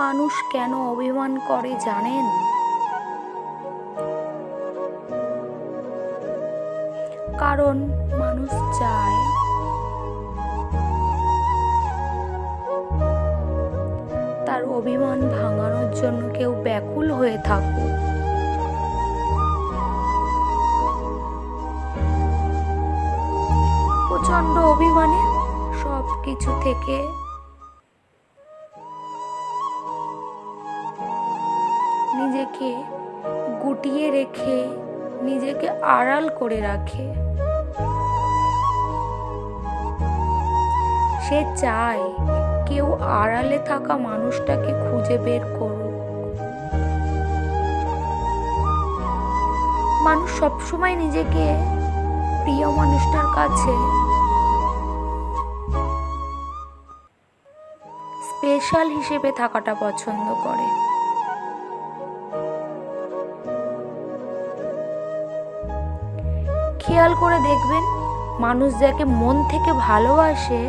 মানুষ কেন অভিমান করে জানেন? কারণ মানুষ চায় তার অভিমান ভাঙানোর জন্য কেউ ব্যাকুল হয়ে থাকুক। প্রচন্ড অভিমানে সব কিছু থেকে নিজেকে গুটিয়ে রেখে নিজেকে আড়াল করে রাখে। সে চায় কেউ আড়ালে থাকা মানুষটাকে খুঁজে বের করুক। মানুষ সবসময় নিজেকে প্রিয় মানুষটার কাছে স্পেশাল হিসেবে থাকাটা পছন্দ করে। খেয়াল করে দেখবেন, মানুষ যাকে মন থেকে ভালোবাসে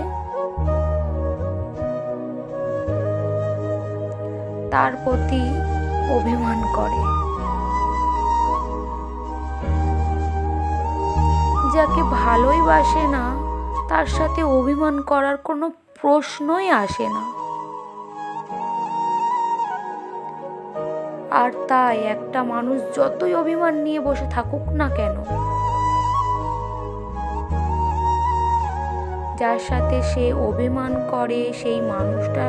তার প্রতি অভিমান করে। যাকে ভালোই বাসে না তার সাথে অভিমান করার কোনো প্রশ্নই আসে না। আর তাই একটা মানুষ যতই অভিমান নিয়ে বসে থাকুক না কেন, যার সাথে সে অভিমান করে সেই মানুষটা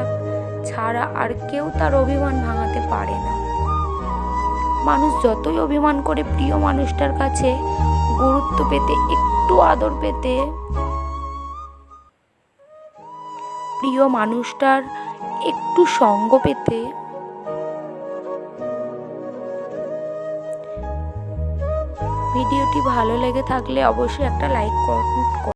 ছাড়া আর কেউ তার অভিমান ভাঙাতে পারে না। মানুষ যতই অভিমান করে প্রিয় মানুষটার কাছে গুরুত্ব পেতে, একটু আদর পেতে, প্রিয় মানুষটার একটু সঙ্গ পেতে, ভিডিওটি ভালো লেগে থাকলে অবশ্যই একটা লাইক করুন।